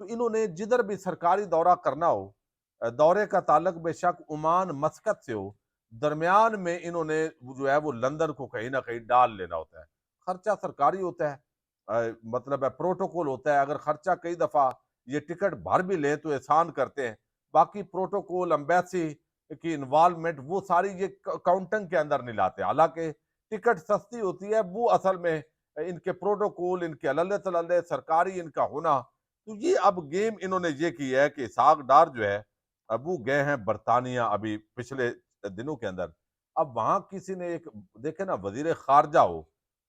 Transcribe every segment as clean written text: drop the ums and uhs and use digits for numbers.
تو انہوں نے جدھر بھی سرکاری دورہ کرنا ہو، دورے کا تعلق بے شک عمان مسقط سے ہو، درمیان میں انہوں نے جو ہے وہ لندن کو کہیں نہ کہیں ڈال لینا ہوتا ہے۔ خرچہ سرکاری ہوتا ہے، مطلب ہے پروٹوکول ہوتا ہے، اگر خرچہ کئی دفعہ یہ ٹکٹ بھر بھی لیں تو احسان کرتے ہیں، باقی پروٹوکول امبیسی کی انوالومنٹ وہ ساری یہ کاؤنٹنگ کے اندر نہیں لاتے، حالانکہ ٹکٹ سستی ہوتی ہے، وہ اصل میں ان کے پروٹوکول، ان کے اللہ تلالے سرکاری ان کا ہونا۔ تو یہ اب گیم انہوں نے یہ کی ہے کہ اسحاق ڈار جو ہے اب وہ گئے ہیں برطانیہ ابھی پچھلے دنوں کے اندر۔ اب وہاں کسی نے ایک دیکھے نا وزیر خارجہ ہو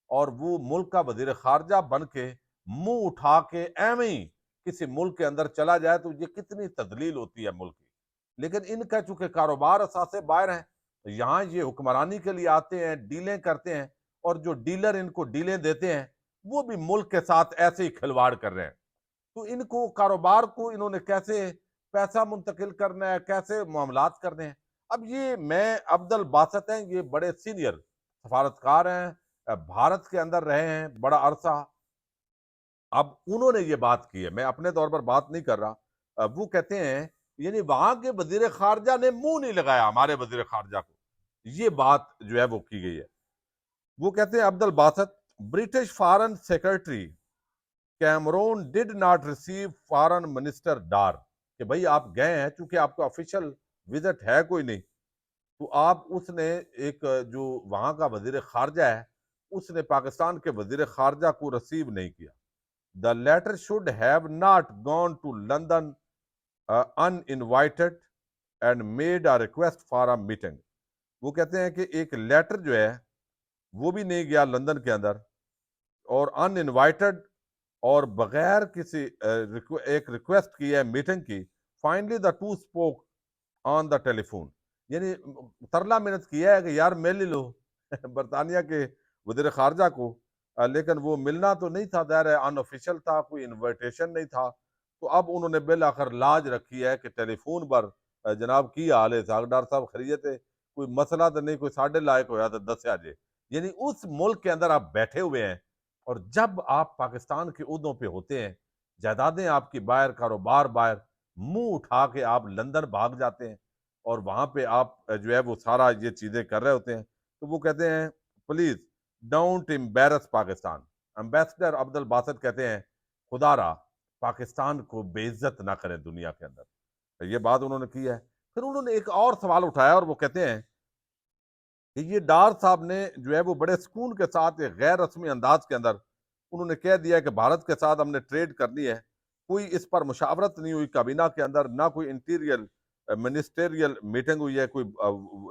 اور وہ ملک کا وزیر خارجہ بن کے منہ اٹھا کے ایویں ہی کسی ملک کے اندر چلا جائے تو یہ کتنی تذلیل ہوتی ہے ملک کی۔ لیکن ان کا چونکہ کاروبار اثاثے باہر ہیں، یہاں یہ حکمرانی کے لیے آتے ہیں، ڈیلیں کرتے ہیں، اور جو ڈیلر ان کو ڈیلیں دیتے ہیں وہ بھی ملک کے ساتھ ایسے ہی کھلواڑ کر رہے ہیں۔ تو ان کو کاروبار کو انہوں نے کیسے پیسہ منتقل کرنا ہے، کیسے معاملات کرنے ہیں۔ اب یہ میں عبد الباسط ہیں، یہ بڑے سینئر سفارتکار ہیں، بھارت کے اندر رہے ہیں بڑا عرصہ۔ اب انہوں نے یہ بات کی ہے، میں اپنے طور پر بات نہیں کر رہا، وہ کہتے ہیں یعنی وہاں کے وزیر خارجہ نے منہ نہیں لگایا ہمارے وزیر خارجہ کو، یہ بات جو ہے وہ کی گئی ہے۔ وہ کہتے ہیں Abdul Basit, British foreign secretary Cameron did not receive foreign minister Dar, کہ بھئی آپ گئے ہیں، چونکہ آپ کا آفیشل وزٹ ہے کوئی نہیں، تو آپ اس نے ایک جو وہاں کا وزیر خارجہ ہے اس نے پاکستان کے وزیر خارجہ کو ریسیو نہیں کیا۔ The letter should have not gone to London uninvited and made a request for a meeting۔ وہ کہتے ہیں کہ ایک لیٹر جو ہے وہ بھی نہیں گیا لندن کے اندر، اور ان انوائٹڈ اور بغیر کسی ایک ریکویسٹ کی ہے میٹنگ کی۔ Finally the two spoke on the telephone, یعنی ترلا منت کیا ہے کہ یار مل ہی لو برطانیہ کے وزیر خارجہ کو، لیکن وہ ملنا تو نہیں تھا، ظاہر ہے ان آفیشیل تھا، کوئی انویٹیشن نہیں تھا۔ تو اب انہوں نے بالآخر لاج رکھی ہے کہ ٹیلی فون پر جناب کی حال ہے اسحاق ڈار صاحب، خیریت ہے، کوئی مسئلہ تو نہیں، کوئی ساڑھے لائق ہویا تو دسیا جے۔ یعنی اس ملک کے اندر آپ بیٹھے ہوئے ہیں، اور جب آپ پاکستان کے عہدوں پہ ہوتے ہیں، جائیدادیں آپ کی باہر، کاروبار باہر، منہ اٹھا کے آپ لندن بھاگ جاتے ہیں، اور وہاں پہ آپ جو ہے وہ سارا یہ چیزیں کر رہے ہوتے ہیں۔ تو وہ کہتے ہیں please don't embarrass Pakistan. Ambassador عبد الباسط کہتے ہیں خدا را پاکستان کو بے عزت نہ کریں دنیا کے اندر، یہ بات انہوں نے کی ہے۔ پھر انہوں نے ایک اور سوال اٹھایا، اور وہ کہتے ہیں کہ یہ ڈار صاحب نے جو ہے وہ بڑے سکون کے ساتھ ایک غیر رسمی انداز کے اندر انہوں نے کہہ دیا کہ بھارت کے ساتھ ہم نے ٹریڈ کرنی ہے، کوئی اس پر مشاورت نہیں ہوئی کابینہ کے اندر، نہ کوئی انٹیریل منسٹریل میٹنگ ہوئی ہے کوئی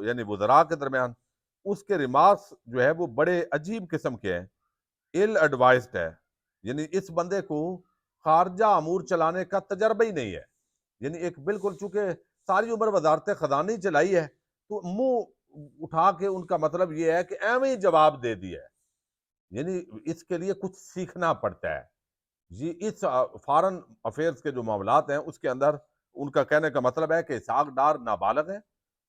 یعنی وزراء کے درمیان۔ اس کے ریمارکس جو ہے وہ بڑے عجیب قسم کے ہیں، ایل ایڈوائزڈ ہے، یعنی اس بندے کو خارجہ امور چلانے کا تجربہ ہی نہیں ہے، یعنی ایک بالکل چونکہ ساری عمر وزارت خزانہ ہی چلائی ہے، تو منہ اٹھا کے ان کا مطلب یہ ہے کہ ایویں ہی جواب دے دیا ہے، یعنی اس کے لیے کچھ سیکھنا پڑتا ہے۔ یہ اس فارن افیئرز کے جو معاملات ہیں اس کے اندر ان کا کہنے کا مطلب ہے کہ اسحاق ڈار نابالغ ہیں،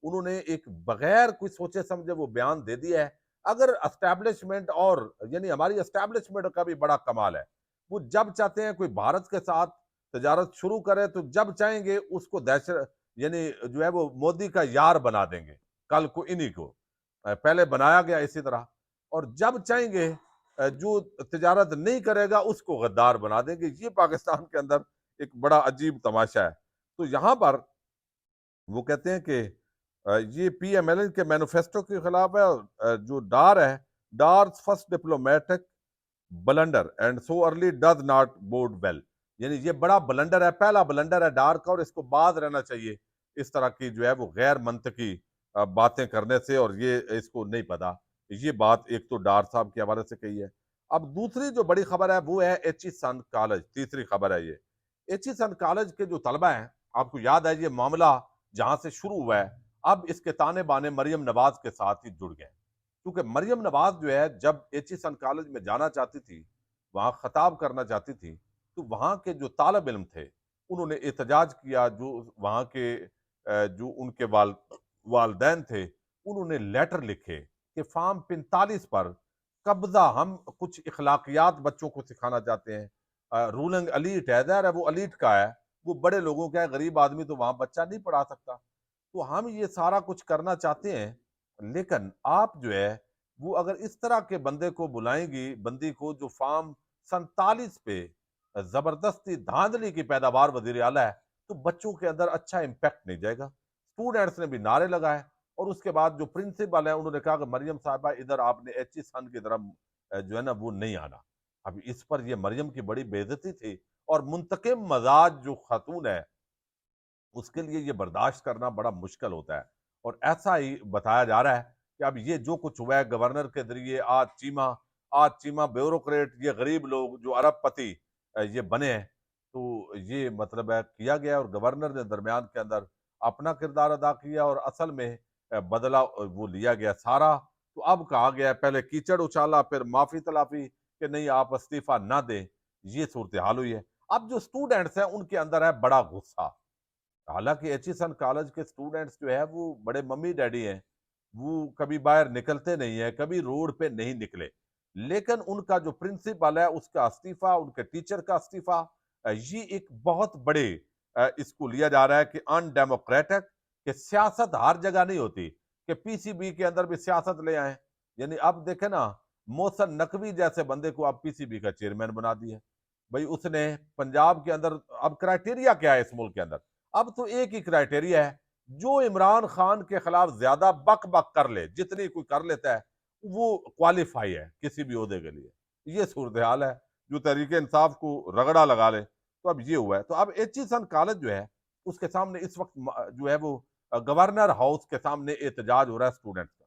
انہوں نے ایک بغیر کوئی سوچے سمجھے وہ بیان دے دیا ہے۔ اگر اسٹیبلشمنٹ، اور یعنی ہماری اسٹیبلشمنٹ کا بھی بڑا کمال ہے، وہ جب چاہتے ہیں کوئی بھارت کے ساتھ تجارت شروع کرے تو جب چاہیں گے اس کو دہشت یعنی جو ہے وہ مودی کا یار بنا دیں گے، کل کو انہی کو پہلے بنایا گیا اسی طرح، اور جب چاہیں گے جو تجارت نہیں کرے گا اس کو غدار بنا دیں گے۔ یہ پاکستان کے اندر ایک بڑا عجیب تماشا ہے۔ تو یہاں پر وہ کہتے ہیں کہ یہ پی ایم ایل این کے مینوفیسٹو کے خلاف ہے، اور جو ڈار ہے، Dar's first diplomatic blunder and so early does not bode well, یعنی یہ بڑا بلنڈر ہے، پہلا بلنڈر ہے ڈار کا، اور اس کو باز رہنا چاہیے اس طرح کی جو ہے وہ غیر منطقی باتیں کرنے سے، اور یہ اس کو نہیں پتا۔ یہ بات ایک تو ڈار صاحب کے حوالے سے کہی ہے۔ اب دوسری جو بڑی خبر ہے وہ ہے ایچ ای سن کالج، تیسری خبر ہے یہ ایچ ای سن کالج کے جو طلبہ ہیں، آپ کو یاد ہے یہ معاملہ جہاں سے شروع ہوا ہے، اب اس کے تانے بانے مریم نواز کے ساتھ ہی جڑ گئے، کیونکہ مریم نواز جو ہے جب ایچ ای سن کالج میں جانا چاہتی تھی، وہاں خطاب کرنا چاہتی تھی، تو وہاں کے جو طالب علم تھے انہوں نے احتجاج کیا، جو وہاں کے جو ان کے والدین تھے انہوں نے لیٹر لکھے کہ فارم 45 پر قبضہ، ہم کچھ اخلاقیات بچوں کو سکھانا چاہتے ہیں، رولنگ الیٹ ہے، ظاہر ہے وہ الیٹ کا ہے، وہ بڑے لوگوں کا ہے، غریب آدمی تو وہاں بچہ نہیں پڑھا سکتا۔ تو ہم یہ سارا کچھ کرنا چاہتے ہیں، لیکن آپ جو ہے وہ اگر اس طرح کے بندے کو بلائیں گی، بندی کو جو فارم 47 پہ زبردستی دھاندلی کی پیداوار وزیر اعلیٰ ہے، تو بچوں کے اندر اچھا امپیکٹ نہیں جائے گا۔ اسٹوڈنٹس نے بھی نعرے لگائے، اور اس کے بعد جو پرنسپل ہے انہوں نے کہا کہ مریم صاحبہ ادھر آپ نے ایچ ای سن کی طرف جو ہے نا وہ نہیں آنا۔ اب اس پر یہ مریم کی بڑی بے عزتی تھی، اور منتقم مزاج جو خاتون ہے اس کے لیے یہ برداشت کرنا بڑا مشکل ہوتا ہے۔ اور ایسا ہی بتایا جا رہا ہے کہ اب یہ جو کچھ ہوا ہے گورنر کے ذریعے، آج چیمہ بیوروکریٹ، یہ غریب لوگ جو ارب پتی یہ بنے ہیں، تو یہ مطلب ہے کیا گیا، اور گورنر نے درمیان کے اندر اپنا کردار ادا کیا، اور اصل میں بدلہ وہ لیا گیا سارا۔ تو اب کہا گیا ہے پہلے کیچڑ اچالا، پھر معافی تلافی کہ نہیں آپ استعفیٰ نہ دیں، یہ صورتحال ہوئی ہے۔ اب جو اسٹوڈنٹس ہیں ان کے اندر ہے بڑا غصہ۔ حالانکہ ایچیسن کالج کے اسٹوڈنٹس جو ہے وہ بڑے ممی ڈیڈی ہیں، وہ کبھی باہر نکلتے نہیں ہیں، کبھی روڈ پہ نہیں نکلے، لیکن ان کا جو پرنسپل ہے اس کا استعفیٰ، ان کے ٹیچر کا استعفیٰ، یہ ایک بہت بڑے اس کو لیا جا رہا ہے کہ ان ڈیموکریٹک، کہ سیاست ہر جگہ نہیں ہوتی کہ پی سی بی کے اندر بھی سیاست لے آئیں۔ یعنی اب دیکھیں نا، محسن نقوی جیسے بندے کو اب پی سی بی کا چیئرمین بنا دیا، بھائی اس نے پنجاب کے اندر، اب کرائٹیریا کیا ہے اس ملک کے اندر؟ اب تو ایک ہی کرائٹیریا ہے، جو عمران خان کے خلاف زیادہ بک بک کر لے، جتنی کوئی کر لیتا ہے وہ کوالیفائی ہے کسی بھی عہدے کے لیے۔ یہ صورتحال ہے، جو تحریک انصاف کو رگڑا لگا لے۔ تو اب یہ ہوا ہے، تو اب ایچیسن کالج جو ہے اس کے سامنے اس وقت جو ہے وہ گورنر ہاؤس کے سامنے احتجاج ہو رہا ہے اسٹوڈنٹس کا،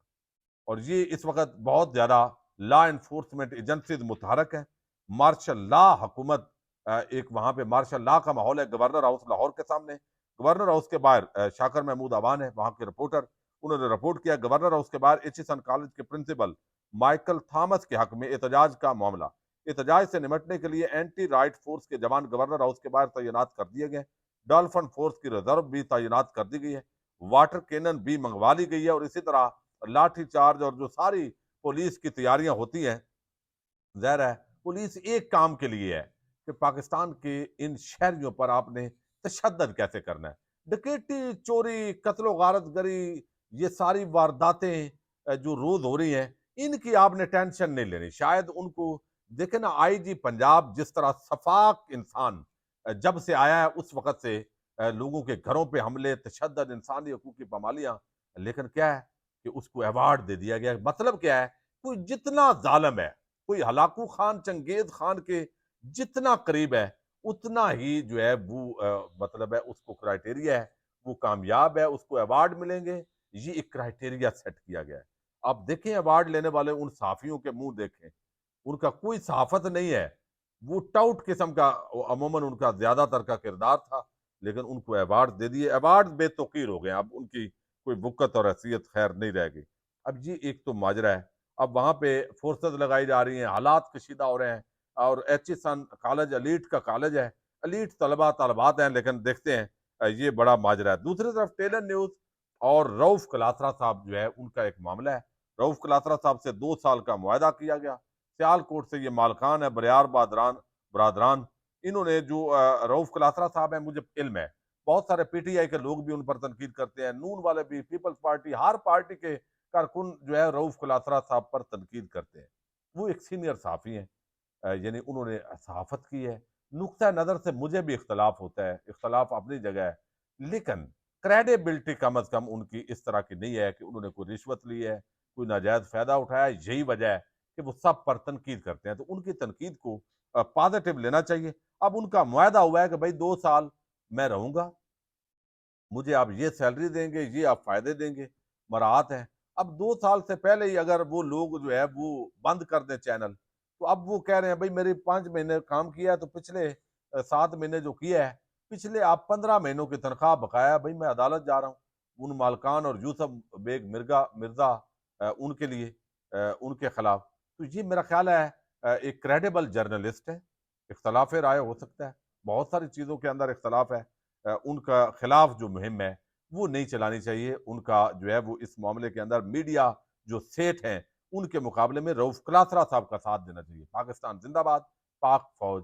اور یہ اس وقت بہت زیادہ لا انفورسمنٹ ایجنسیز متحرک ہیں، مارشل لا حکومت، ایک وہاں پہ مارشل لا کا ماحول ہے گورنر ہاؤس لاہور کے سامنے۔ گورنر ہاؤس کے باہر شاکر محمود عوان ہے وہاں کے رپورٹر، انہوں نے رپورٹ کیا گورنر ہاؤس کے باہر ایچیسن کالج کے پرنسپل مائیکل تھامس کے حق میں احتجاج کا معاملہ۔ احتجاج سے نمٹنے کے لیے اینٹی رائٹ فورس کے جوان گورنر ہاؤس کے باہر تعینات کر دیے گئے، ڈالفن فورس کی ریزرو بھی تعینات کر دی گئی ہے، واٹر کینن بھی منگوا لی گئی ہے، اور اسی طرح لاٹھی چارج اور جو ساری پولیس کی تیاریاں ہوتی ہیں، ظاہر ہے پولیس ایک کام کے لیے ہے کہ پاکستان کے ان شہریوں پر آپ نے تشدد کیسے کرنا ہے۔ ڈکیٹی، چوری، قتل و غارت گری، یہ ساری وارداتیں جو روز ہو رہی ہیں، ان کی آپ نے ٹینشن نہیں لینی۔ شاید ان کو دیکھیں نا، آئی جی پنجاب جس طرح شفاق انسان جب سے آیا ہے اس وقت سے لوگوں کے گھروں پہ حملے، تشدد، انسانی حقوق کی پامالیاں، لیکن کیا ہے کہ اس کو ایوارڈ دے دیا گیا۔ مطلب کیا ہے، کوئی جتنا ظالم ہے، کوئی ہلاکو خان چنگیز خان کے جتنا قریب ہے، اتنا ہی جو ہے وہ مطلب ہے اس کو کرائٹیریا ہے، وہ کامیاب ہے، اس کو ایوارڈ ملیں گے۔ یہ ایک کرائٹیریا سیٹ کیا گیا ہے۔ آپ دیکھیں ایوارڈ لینے والے ان صحافیوں کے منہ دیکھیں، ان کا کوئی صحافت نہیں ہے، وہ ٹاؤٹ قسم کا عموماً ان کا زیادہ تر کا کردار تھا، لیکن ان کو ایوارڈ دے دیے، ایوارڈ بے توقیر ہو گئے، اب ان کی کوئی بکت اور حیثیت خیر نہیں رہ گئی۔ اب یہ ایک تو ماجرا ہے، اب وہاں پہ فورسز لگائی جا رہی ہیں، حالات کشیدہ ہو رہے ہیں، اور ایچیسن کالج ایلیٹ کا کالج ہے، ایلیٹ طلبہ طالبات ہیں، لیکن دیکھتے ہیں یہ بڑا ماجرا ہے۔ دوسری طرف ٹیلن نیوز اور رؤف کلاترا صاحب جو ہے ان کا ایک معاملہ ہے۔ رؤف کلاترا صاحب سے 2 سال کا معاہدہ کیا گیا، سیال کوٹ سے یہ مالکان ہے، بریار برادران، انہوں نے جو رؤف کلاترا صاحب ہیں، مجھے علم ہے بہت سارے پی ٹی آئی کے لوگ بھی ان پر تنقید کرتے ہیں، نون والے بھی، پیپلز پارٹی، ہر پارٹی کے کارکن جو ہے رؤف کلاترا صاحب پر تنقید کرتے ہیں۔ وہ ایک سینئر صحافی ہیں، یعنی انہوں نے صحافت کی ہے، نقطہ نظر سے مجھے بھی اختلاف ہوتا ہے، اختلاف اپنی جگہ ہے، لیکن کریڈیبلٹی کم از کم ان کی اس طرح کی نہیں ہے کہ انہوں نے کوئی رشوت لی ہے، کوئی ناجائز فائدہ اٹھایا ہے۔ یہی وجہ ہے کہ وہ سب پر تنقید کرتے ہیں، تو ان کی تنقید کو پازیٹو لینا چاہیے۔ اب ان کا معاہدہ ہوا ہے کہ بھائی 2 سال میں رہوں گا، مجھے آپ یہ سیلری دیں گے، یہ آپ فائدے دیں گے، مراعات ہیں۔ اب 2 سال سے پہلے ہی اگر وہ لوگ جو ہے وہ بند کر دیں چینل، تو اب وہ کہہ رہے ہیں بھائی میری 5 مہینے کام کیا ہے تو پچھلے 7 مہینے جو کیا ہے، پچھلے آپ 15 مہینوں کی تنخواہ بقایا، بھائی میں عدالت جا رہا ہوں ان مالکان اور یوسف بیگ مرزا ان کے لیے، ان کے خلاف۔ تو یہ میرا خیال ہے ایک کریڈیبل جرنلسٹ ہے، اختلاف رائے ہو سکتا ہے، بہت ساری چیزوں کے اندر اختلاف ہے، ان کا خلاف جو مہم ہے وہ نہیں چلانی چاہیے، ان کا جو ہے وہ اس معاملے کے اندر میڈیا جو سیٹ ہیں ان کے مقابلے میں رؤف کلاترا صاحب کا ساتھ دینا چاہیے۔ پاکستان زندہ باد، پاک فوج